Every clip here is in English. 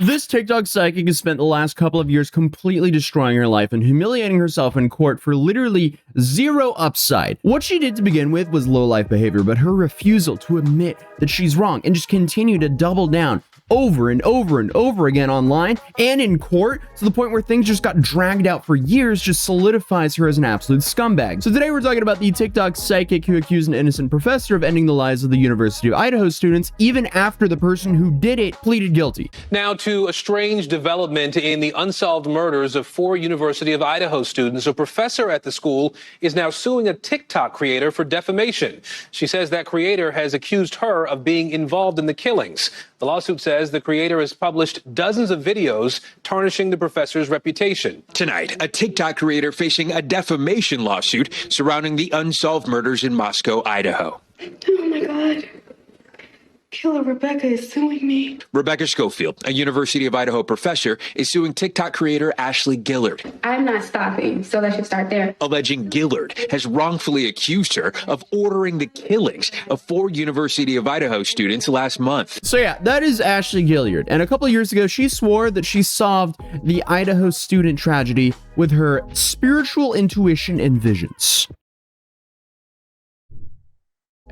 This TikTok psychic has spent the last couple of years completely destroying her life and humiliating herself in court for literally zero upside. What she did to begin with was low-life behavior, but her refusal to admit that she's wrong and just continue to double down over and over and over again online and in court to the point where things just got dragged out for years just solidifies her as an absolute scumbag. So today we're talking about the TikTok psychic who accused an innocent professor of ending the lives of the University of Idaho students even after the person who did it pleaded guilty. Now to a strange development in the unsolved murders of 4 University of Idaho students. A professor at the school is now suing a TikTok creator for defamation. She says that creator has accused her of being involved in the killings. The lawsuit says the creator has published dozens of videos tarnishing the professor's reputation. Tonight, a TikTok creator facing a defamation lawsuit surrounding the unsolved murders in Moscow, Idaho. Oh my God. Killer Rebecca is suing me. Rebecca Schofield, a University of Idaho professor, is suing TikTok creator Ashley Gillard. I'm not stopping, so let's just start there. Alleging Gillard has wrongfully accused her of ordering the killings of 4 University of Idaho students last month. So yeah, that is Ashley Gillard. And a couple of years ago, she swore that she solved the Idaho student tragedy with her spiritual intuition and visions.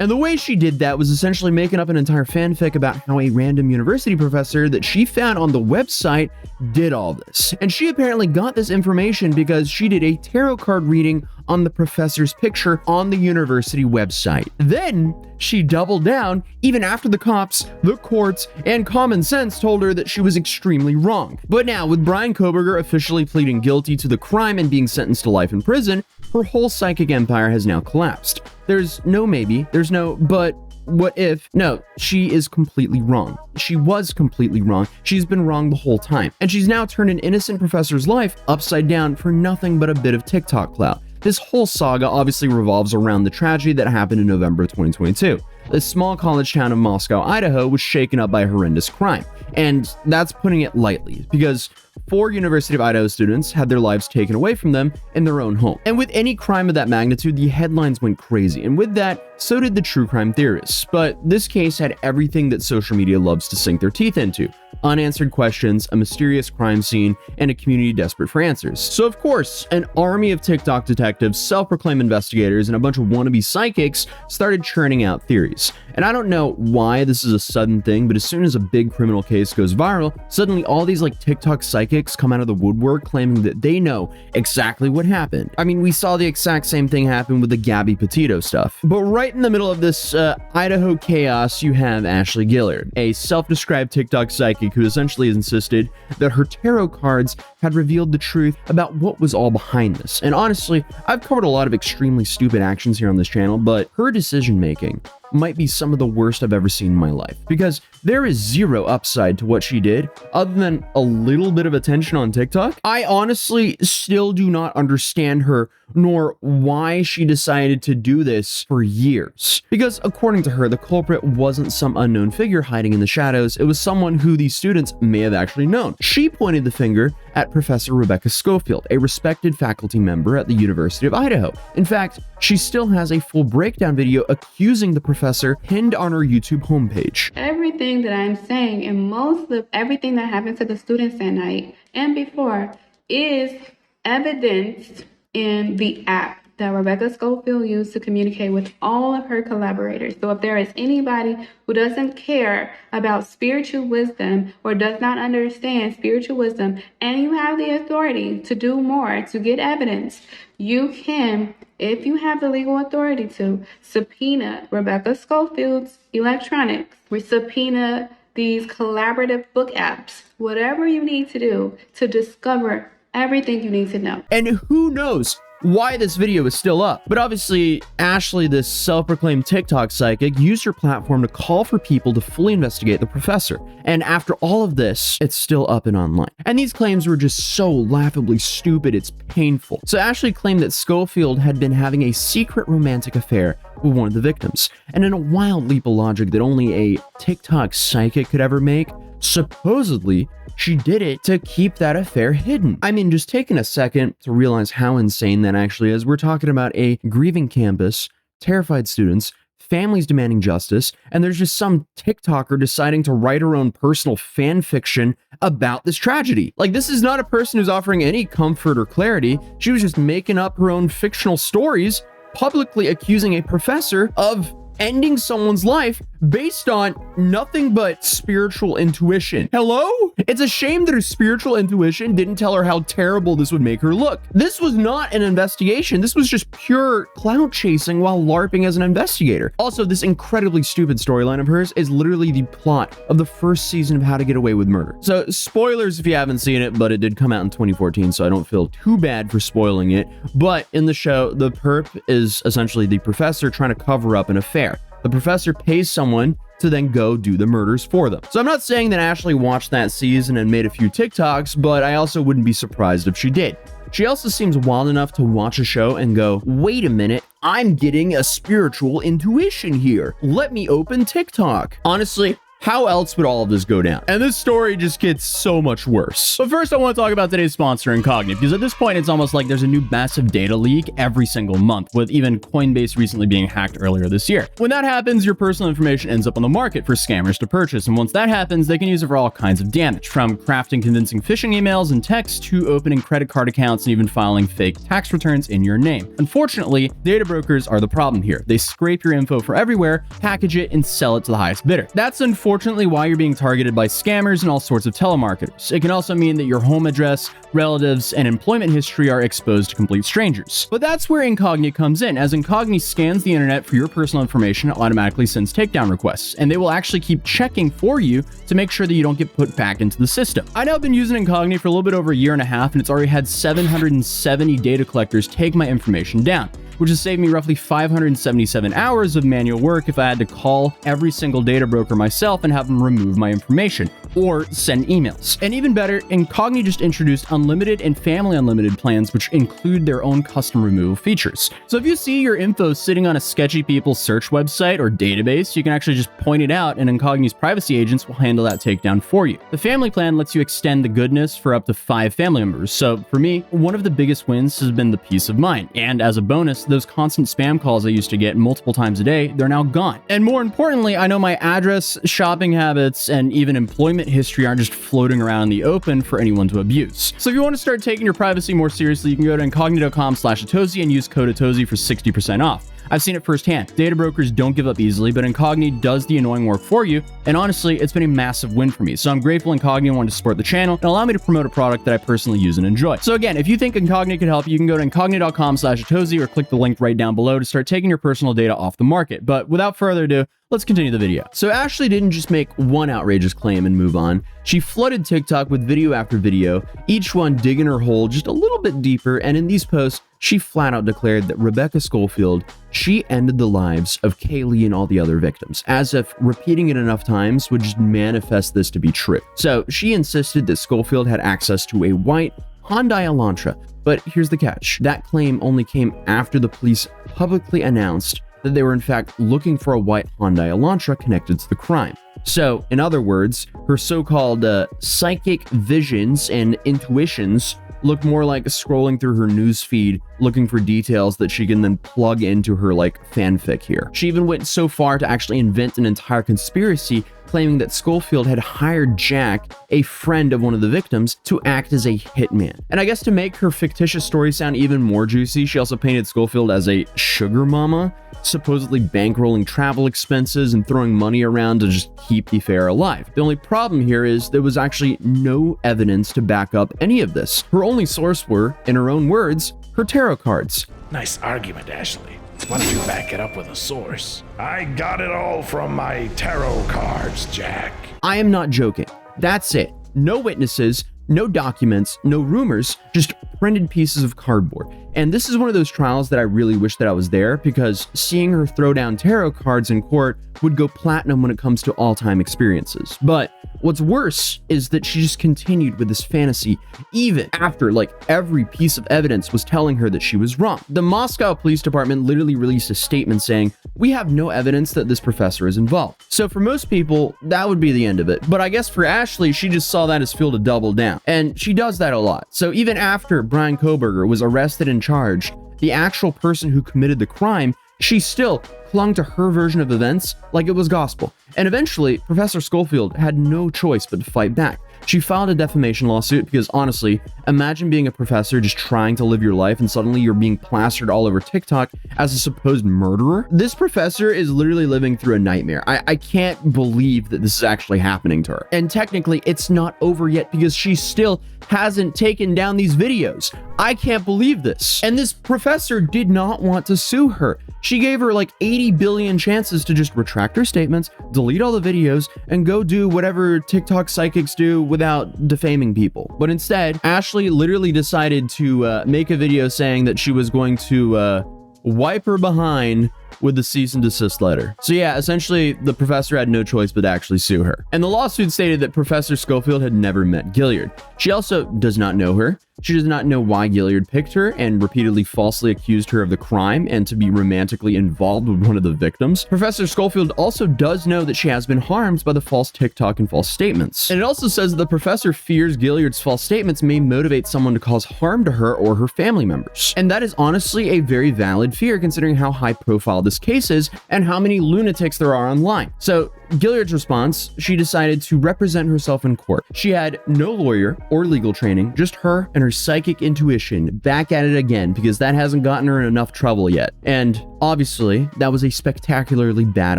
And the way she did that was essentially making up an entire fanfic about how a random university professor that she found on the website did all this. And she apparently got this information because she did a tarot card reading on the professor's picture on the university website. Then she doubled down even after the cops, the courts, and common sense told her that she was extremely wrong. But now, with Brian Koberger officially pleading guilty to the crime and being sentenced to life in prison, her whole psychic empire has now collapsed. There's no maybe, there's no but, what if? No, she is completely wrong. She was completely wrong. She's been wrong the whole time. And she's now turned an innocent professor's life upside down for nothing but a bit of TikTok clout. This whole saga obviously revolves around the tragedy that happened in November of 2022. The small college town of Moscow, Idaho was shaken up by a horrendous crime. And that's putting it lightly, because 4 University of Idaho students had their lives taken away from them in their own home. And with any crime of that magnitude, the headlines went crazy. And with that, so did the true crime theorists. But this case had everything that social media loves to sink their teeth into: unanswered questions, a mysterious crime scene, and a community desperate for answers. So of course, an army of TikTok detectives, self-proclaimed investigators, and a bunch of wannabe psychics started churning out theories. And I don't know why this is a sudden thing, but as soon as a big criminal case goes viral, suddenly all these TikTok psychics come out of the woodwork claiming that they know exactly what happened. I mean, we saw the exact same thing happen with the Gabby Petito stuff. But right in the middle of this Idaho chaos, you have Ashley Gillard, a self-described TikTok psychic who essentially insisted that her tarot cards had revealed the truth about what was all behind this. And honestly, I've covered a lot of extremely stupid actions here on this channel, but her decision-making might be some of the worst I've ever seen in my life, because there is zero upside to what she did other than a little bit of attention on TikTok. I honestly still do not understand her, nor why she decided to do this for years. Because according to her, the culprit wasn't some unknown figure hiding in the shadows, it was someone who these students may have actually known. She pointed the finger at Professor Rebecca Schofield, a respected faculty member at the University of Idaho. In fact, she still has a full breakdown video accusing the professor pinned on her YouTube homepage. Everything that I'm saying and most of everything that happened to the students that night and before is evidenced in the app that Rebecca Schofield used to communicate with all of her collaborators. So if there is anybody who doesn't care about spiritual wisdom or does not understand spiritual wisdom, and you have the authority to do more, to get evidence, you can, if you have the legal authority to, subpoena Rebecca Schofield's electronics, we subpoena these collaborative book apps, whatever you need to do to discover everything you need to know. And who knows why this video is still up. But obviously, Ashley, this self-proclaimed TikTok psychic, used her platform to call for people to fully investigate the professor. And after all of this, it's still up and online. And these claims were just so laughably stupid, it's painful. So Ashley claimed that Schofield had been having a secret romantic affair with one of the victims. And in a wild leap of logic that only a TikTok psychic could ever make, supposedly, she did it to keep that affair hidden. I mean, just taking a second to realize how insane that actually is. We're talking about a grieving campus, terrified students, families demanding justice, and there's just some TikToker deciding to write her own personal fan fiction about this tragedy. Like, this is not a person who's offering any comfort or clarity. She was just making up her own fictional stories, publicly accusing a professor of ending someone's life based on nothing but spiritual intuition. Hello? It's a shame that her spiritual intuition didn't tell her how terrible this would make her look. This was not an investigation. This was just pure clout chasing while LARPing as an investigator. Also, this incredibly stupid storyline of hers is literally the plot of the first season of How to Get Away with Murder. So, spoilers if you haven't seen it, but it did come out in 2014, so I don't feel too bad for spoiling it. But in the show, the perp is essentially the professor trying to cover up an affair. The professor pays someone to then go do the murders for them. So I'm not saying that Ashley watched that season and made a few TikToks, but I also wouldn't be surprised if she did. She also seems wild enough to watch a show and go, wait a minute, I'm getting a spiritual intuition here. Let me open TikTok. Honestly, how else would all of this go down? And this story just gets so much worse. But first, I want to talk about today's sponsor, Incogni, because at this point, it's almost like there's a new massive data leak every single month, with even Coinbase recently being hacked earlier this year. When that happens, your personal information ends up on the market for scammers to purchase, and once that happens, they can use it for all kinds of damage, from crafting convincing phishing emails and texts to opening credit card accounts and even filing fake tax returns in your name. Unfortunately, data brokers are the problem here. They scrape your info from everywhere, package it, and sell it to the highest bidder. That's unfortunately why you're being targeted by scammers and all sorts of telemarketers. It can also mean that your home address, relatives, and employment history are exposed to complete strangers. But that's where Incogni comes in, as Incogni scans the internet for your personal information and automatically sends takedown requests, and they will actually keep checking for you to make sure that you don't get put back into the system. I know I've been using Incogni for a little bit over a year and a half, and it's already had 770 data collectors take my information down, which has saved me roughly 577 hours of manual work if I had to call every single data broker myself and have them remove my information or send emails. And even better, Incogni just introduced unlimited and family unlimited plans, which include their own custom removal features. So if you see your info sitting on a sketchy people's search website or database, you can actually just point it out and Incogni's privacy agents will handle that takedown for you. The family plan lets you extend the goodness for up to 5 family members. So for me, one of the biggest wins has been the peace of mind. And as a bonus, those constant spam calls I used to get multiple times a day, they're now gone. And more importantly, I know my address, shopping habits, and even employment history aren't just floating around in the open for anyone to abuse. So if you want to start taking your privacy more seriously, you can go to incogni.com/Atozy and use code Atozy for 60% off. I've seen it firsthand. Data brokers don't give up easily, but Incogni does the annoying work for you, and honestly, it's been a massive win for me. So I'm grateful Incogni wanted to support the channel and allow me to promote a product that I personally use and enjoy. So again, if you think Incogni could help you, can go to incogni.com/Atozy or click the link right down below to start taking your personal data off the market. But without further ado, let's continue the video. So Ashley didn't just make one outrageous claim and move on. She flooded TikTok with video after video, each one digging her hole just a little bit deeper, and in these posts, she flat out declared that Rebecca Schofield, she ended the lives of Kaylee and all the other victims, as if repeating it enough times would just manifest this to be true. So she insisted that Schofield had access to a white Hyundai Elantra, but here's the catch. That claim only came after the police publicly announced that they were in fact looking for a white Hyundai Elantra connected to the crime. So, in other words, her so-called psychic visions and intuitions look more like scrolling through her news feed looking for details that she can then plug into her fanfic here. She even went so far to actually invent an entire conspiracy claiming that Schofield had hired Jack, a friend of one of the victims, to act as a hitman. And I guess to make her fictitious story sound even more juicy, she also painted Schofield as a sugar mama, supposedly bankrolling travel expenses and throwing money around to just keep the affair alive. The only problem here is there was actually no evidence to back up any of this. Her only source were, in her own words, her tarot cards. Nice argument, Ashley. Why don't you back it up with a source? I got it all from my tarot cards, Jack. I am not joking. That's it. No witnesses, no documents, no rumors, just printed pieces of cardboard. And this is one of those trials that I really wish that I was there, because seeing her throw down tarot cards in court would go platinum when it comes to all-time experiences. But what's worse is that she just continued with this fantasy even after every piece of evidence was telling her that she was wrong. The Moscow Police Department literally released a statement saying, "We have no evidence that this professor is involved." So for most people, that would be the end of it. But I guess for Ashley, she just saw that as fuel to double down. And she does that a lot. So even after Brian Koberger was arrested and charged, the actual person who committed the crime she still clung to her version of events like it was gospel. And eventually, Professor Schofield had no choice but to fight back. She filed a defamation lawsuit because honestly, imagine being a professor just trying to live your life and suddenly you're being plastered all over TikTok as a supposed murderer. This professor is literally living through a nightmare. I can't believe that this is actually happening to her. And technically, it's not over yet because she still hasn't taken down these videos. I can't believe this. And this professor did not want to sue her. She gave her like 80 billion chances to just retract her statements, delete all the videos, and go do whatever TikTok psychics do without defaming people. But instead, Ashley literally decided to make a video saying that she was going to wipe her behind with the cease and desist letter. So yeah, essentially the professor had no choice but to actually sue her. And the lawsuit stated that Professor Schofield had never met Gilliard. She also does not know her. She does not know why Gilliard picked her and repeatedly falsely accused her of the crime and to be romantically involved with one of the victims. Professor Schofield also does know that she has been harmed by the false TikTok and false statements. And it also says that the professor fears Gilliard's false statements may motivate someone to cause harm to her or her family members. And that is honestly a very valid fear considering how high profile this case is and how many lunatics there are online. So Gilliard's response, she decided to represent herself in court. She had no lawyer or legal training, just her and her psychic intuition back at it again because that hasn't gotten her in enough trouble yet. And obviously, that was a spectacularly bad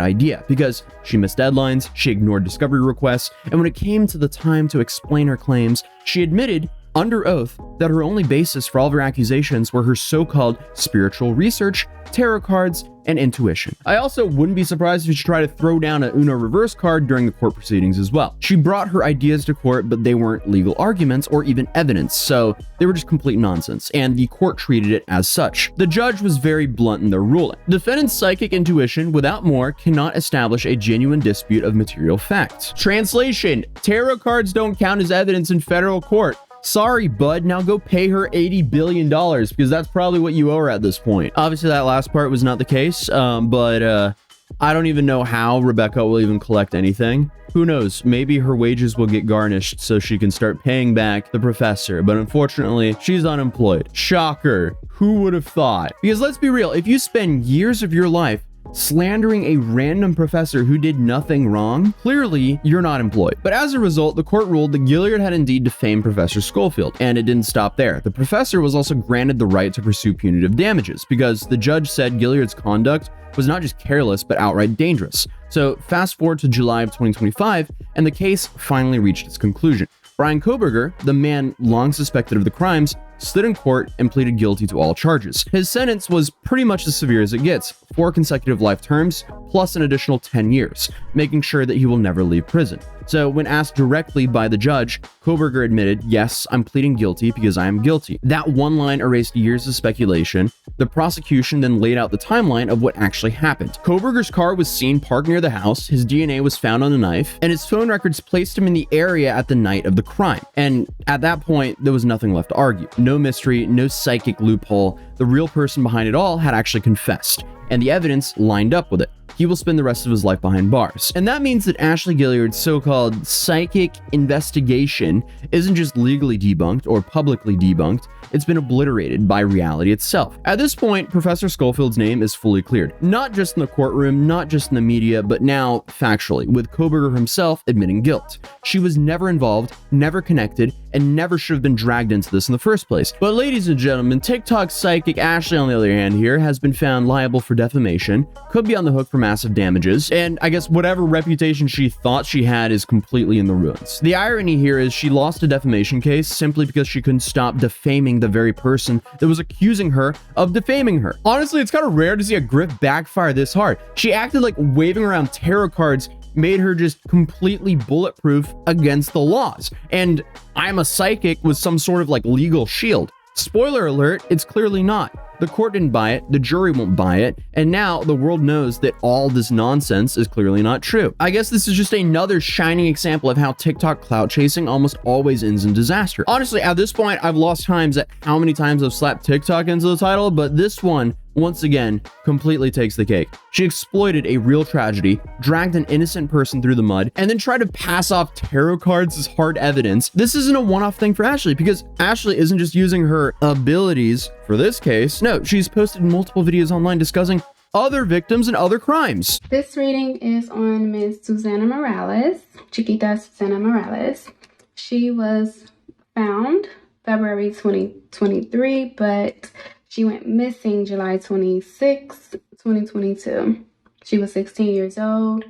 idea because she missed deadlines, she ignored discovery requests, and when it came to the time to explain her claims, she admitted under oath that her only basis for all of her accusations were her so-called spiritual research, tarot cards, and intuition. I also wouldn't be surprised if she tried to throw down an Uno reverse card during the court proceedings as well. She brought her ideas to court, but they weren't legal arguments or even evidence, so they were just complete nonsense, and the court treated it as such. The judge was very blunt in their ruling. Defendant's psychic intuition, without more, cannot establish a genuine dispute of material facts. Translation: tarot cards don't count as evidence in federal court. Sorry, bud, now go pay her $80 billion because that's probably what you owe her at this point. Obviously, that last part was not the case, but I don't even know how Rebecca will even collect anything. Who knows? Maybe her wages will get garnished so she can start paying back the professor, but unfortunately, she's unemployed. Shocker. Who would have thought? Because let's be real, if you spend years of your life slandering a random professor who did nothing wrong, clearly you're not employed. But as a result, the court ruled that Gilliard had indeed defamed Professor Schofield, and it didn't stop there. The professor was also granted the right to pursue punitive damages because the judge said Gilliard's conduct was not just careless, but outright dangerous. So fast forward to July of 2025, and the case finally reached its conclusion. Brian Kohberger, the man long suspected of the crimes, stood in court and pleaded guilty to all charges. His sentence was pretty much as severe as it gets, 4 consecutive life terms, plus an additional 10 years, making sure that he will never leave prison. So when asked directly by the judge, Kohberger admitted, yes, I'm pleading guilty because I am guilty. That one line erased years of speculation. The prosecution then laid out the timeline of what actually happened. Kohberger's car was seen parked near the house, his DNA was found on a knife, and his phone records placed him in the area at the night of the crime. And at that point, there was nothing left to argue. No mystery, no psychic loophole. The real person behind it all had actually confessed, and the evidence lined up with it. He will spend the rest of his life behind bars. And that means that Ashley Gilliard's so-called psychic investigation isn't just legally debunked or publicly debunked, it's been obliterated by reality itself. At this point, Professor Schofield's name is fully cleared, not just in the courtroom, not just in the media, but now factually, with Kohberger himself admitting guilt. She was never involved, never connected, and never should have been dragged into this in the first place. But ladies and gentlemen, TikTok psychic Ashley, on the other hand here, has been found liable for defamation, could be on the hook for massive damages, and I guess whatever reputation she thought she had is completely in the ruins. The irony here is she lost a defamation case simply because she couldn't stop defaming the very person that was accusing her of defaming her. Honestly, it's kind of rare to see a grip backfire this hard. She acted like waving around tarot cards made her just completely bulletproof against the laws. And I'm a psychic with some sort of like legal shield. Spoiler alert, it's clearly not. The court didn't buy it, the jury won't buy it, and now the world knows that all this nonsense is clearly not true. I guess this is just another shining example of how TikTok clout chasing almost always ends in disaster. Honestly, at this point, I've lost times at how many times I've slapped TikTok into the title, but this one, once again, completely takes the cake. She exploited a real tragedy, dragged an innocent person through the mud, and then tried to pass off tarot cards as hard evidence. This isn't a one-off thing for Ashley, because Ashley isn't just using her abilities for this case. No, she's posted multiple videos online discussing other victims and other crimes. This reading is on Ms. Susana Morales, Chiquita Susana Morales. She was found February 2023, but she went missing July 26, 2022. She was 16 years old.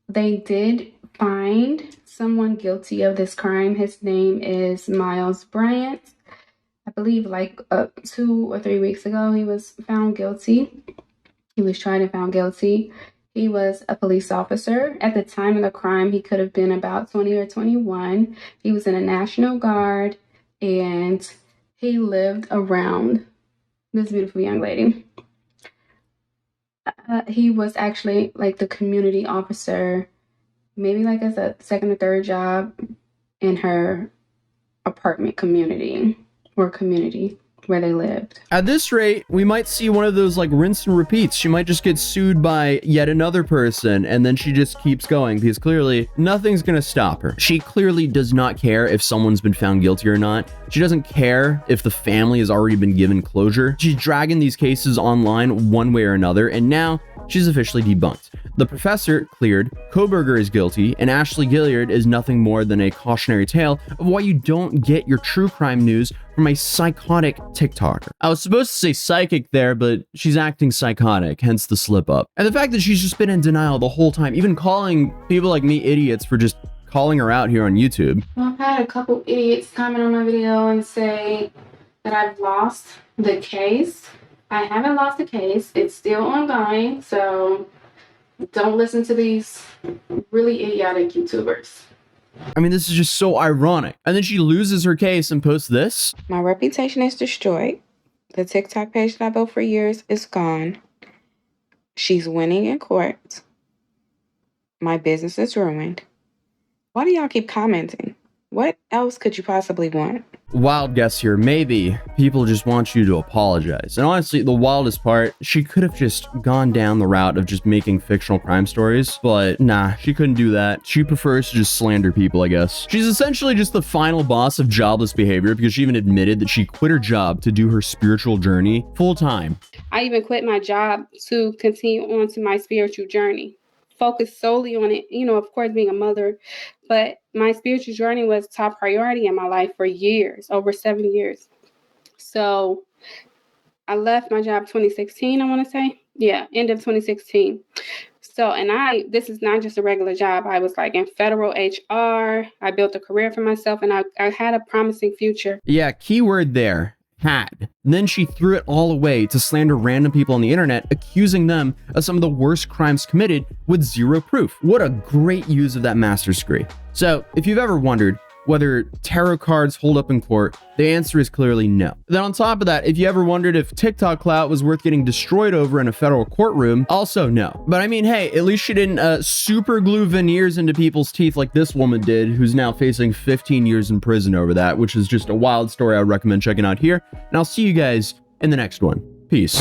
They did find someone guilty of this crime. His name is Miles Bryant. I believe like 2 or 3 weeks ago, he was found guilty. He was tried and found guilty. He was a police officer. At the time of the crime, he could have been about 20 or 21. He was in a National Guard, and he lived around this beautiful young lady. He was actually like the community officer, maybe like as a second or third job in her apartment community or community where they lived. At this rate, we might see one of those like rinse and repeats. She might just get sued by yet another person, and then she just keeps going because clearly nothing's gonna stop her. She clearly does not care if someone's been found guilty or not. She doesn't care if the family has already been given closure. She's dragging these cases online one way or another, and now she's officially debunked. The professor cleared, Koberger is guilty, and Ashley Gilliard is nothing more than a cautionary tale of why you don't get your true crime news from a psychotic TikToker. I was supposed to say psychic there, but she's acting psychotic, hence the slip up. And the fact that she's just been in denial the whole time, even calling people like me idiots for just calling her out here on YouTube. Well, I've had a couple idiots comment on my video and say that I've lost the case. I haven't lost the case. It's still ongoing, so don't listen to these really idiotic YouTubers. I mean, this is just so ironic. And then she loses her case and posts this. My reputation is destroyed. The TikTok page that I built for years is gone. She's winning in court. My business is ruined. Why do y'all keep commenting? What else could you possibly want? Wild guess here. Maybe people just want you to apologize. And honestly, the wildest part, she could have just gone down the route of just making fictional crime stories, but nah, she couldn't do that. She prefers to just slander people, I guess. She's essentially just the final boss of jobless behavior because she even admitted that she quit her job to do her spiritual journey full time. I even quit my job to continue on to my spiritual journey. Focus solely on it, of course, being a mother, but my spiritual journey was top priority in my life for years, over 7 years. So I left my job 2016, I want to say. Yeah, end of 2016. So, and this is not just a regular job. I was like in federal HR. I built a career for myself, and I had a promising future. Yeah, keyword there. Had. And then she threw it all away to slander random people on the internet, accusing them of some of the worst crimes committed with zero proof. What a great use of that master's degree. So, if you've ever wondered whether tarot cards hold up in court, the answer is clearly no. Then on top of that, if you ever wondered if TikTok clout was worth getting destroyed over in a federal courtroom, also no. But I mean, hey, at least she didn't super glue veneers into people's teeth like this woman did, who's now facing 15 years in prison over that, which is just a wild story I would recommend checking out here. And I'll see you guys in the next one. Peace.